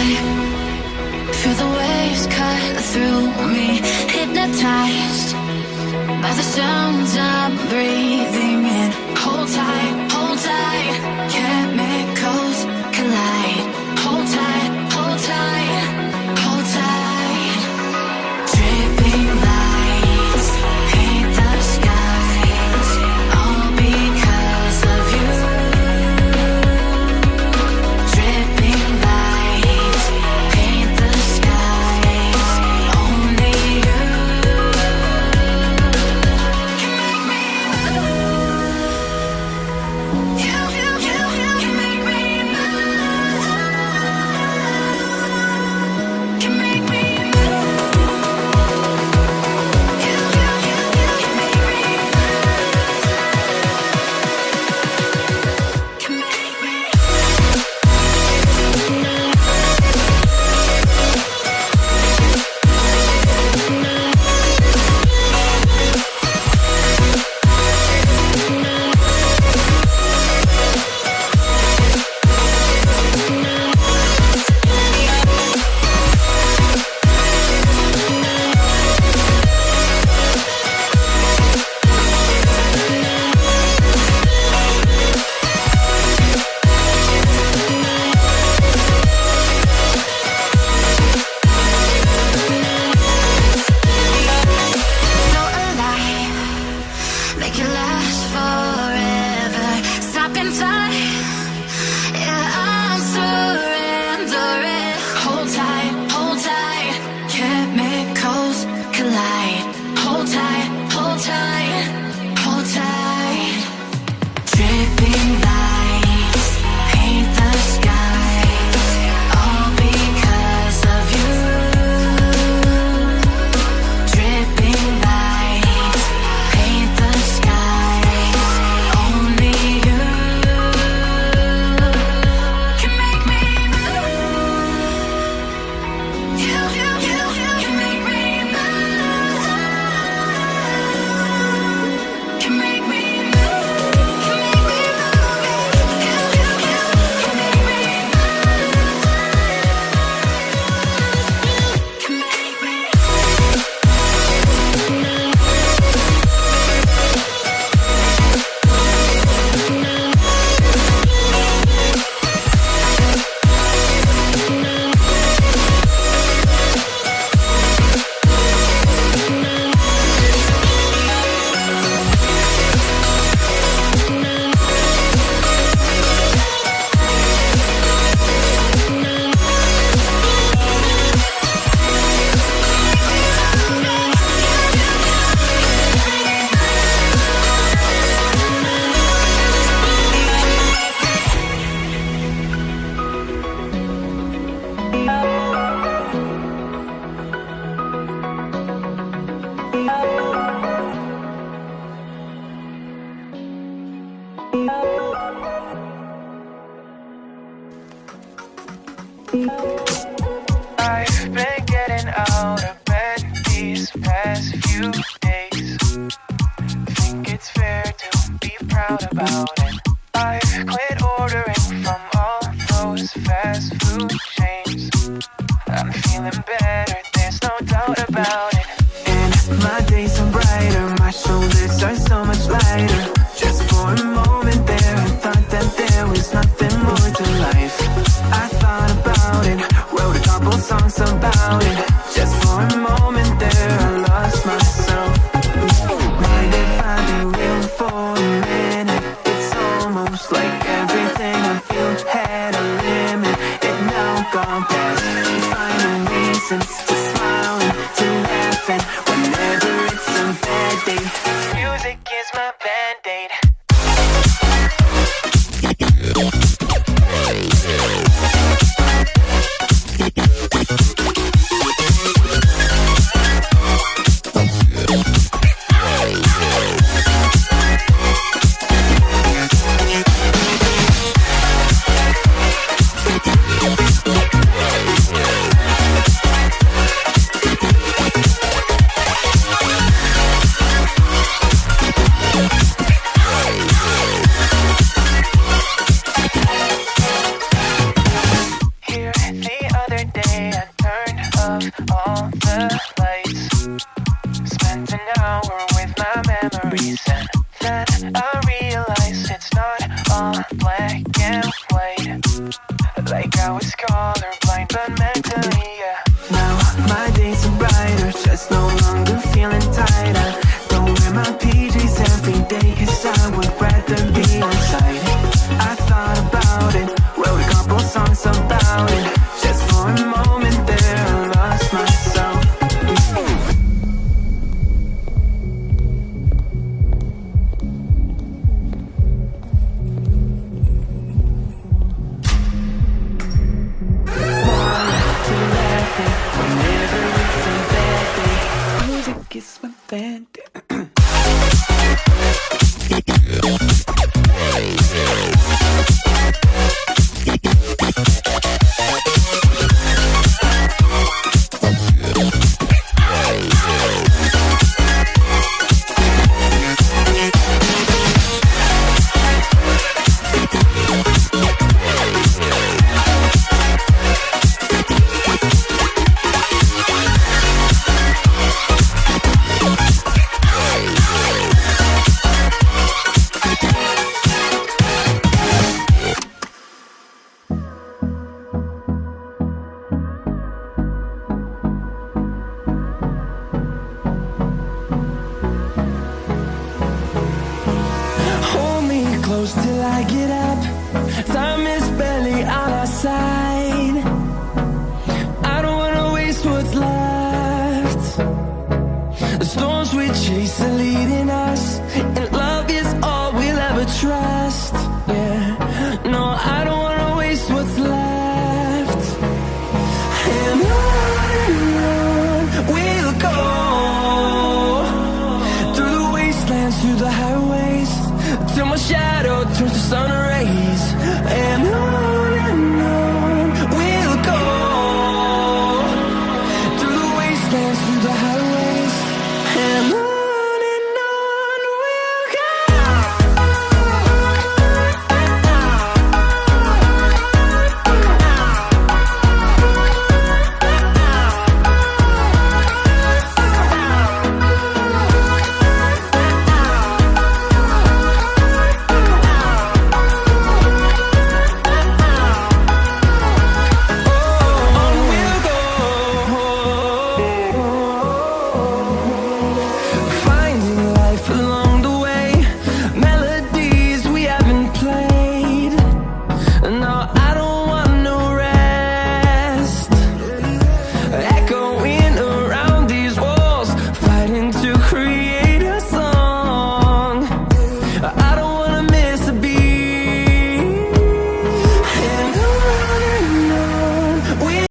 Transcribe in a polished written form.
high. Feel the waves cut through me, hypnotized by the sounds I'm breathing in. Hold tight, chemicals collide. Hold tight, hold tight, hold tight. Dripping lights paint the skies, all because of you. Dripping lights paint the skies, only you can make me move. You can make me move. Can make me move. You can make me move. Can make me. So alive, make it last forever. Stop in time, yeah, I'm surrendering. Hold tight, chemicals collide. Hold tight, hold tight, hold tight. Dripping lights paint the skies, all because of you. Dripping lights paint the skies, only you can make me move. You can make me move. Can make me move. Can make me move. You can make me move. Can make me. I've been getting out of bed these past few days. Think it's fair to be proud about it. I've quit ordering from all those fast food chains. I'm feeling better, there's no doubt about it. And my days are brighter, my shoulders are so much lighter. Just for a moment there, I thought that there was nothing more to life. I thought about it, wrote a couple songs about it. Just for a moment there, I lost myself. Mind if I be real for a minute? It's almost like everything I feel had a limit. It now gone past, finding reasons like I was colorblind, but mentally, yeah. Now my days are brighter, just no longer feeling tighter. Don't wear my PJs every day, cause I would rather be inside. I thought about it, wrote a couple songs about it. Just for a moment there, I lost myself. Music is my band. Hold me close till I get up. Time is barely on our side.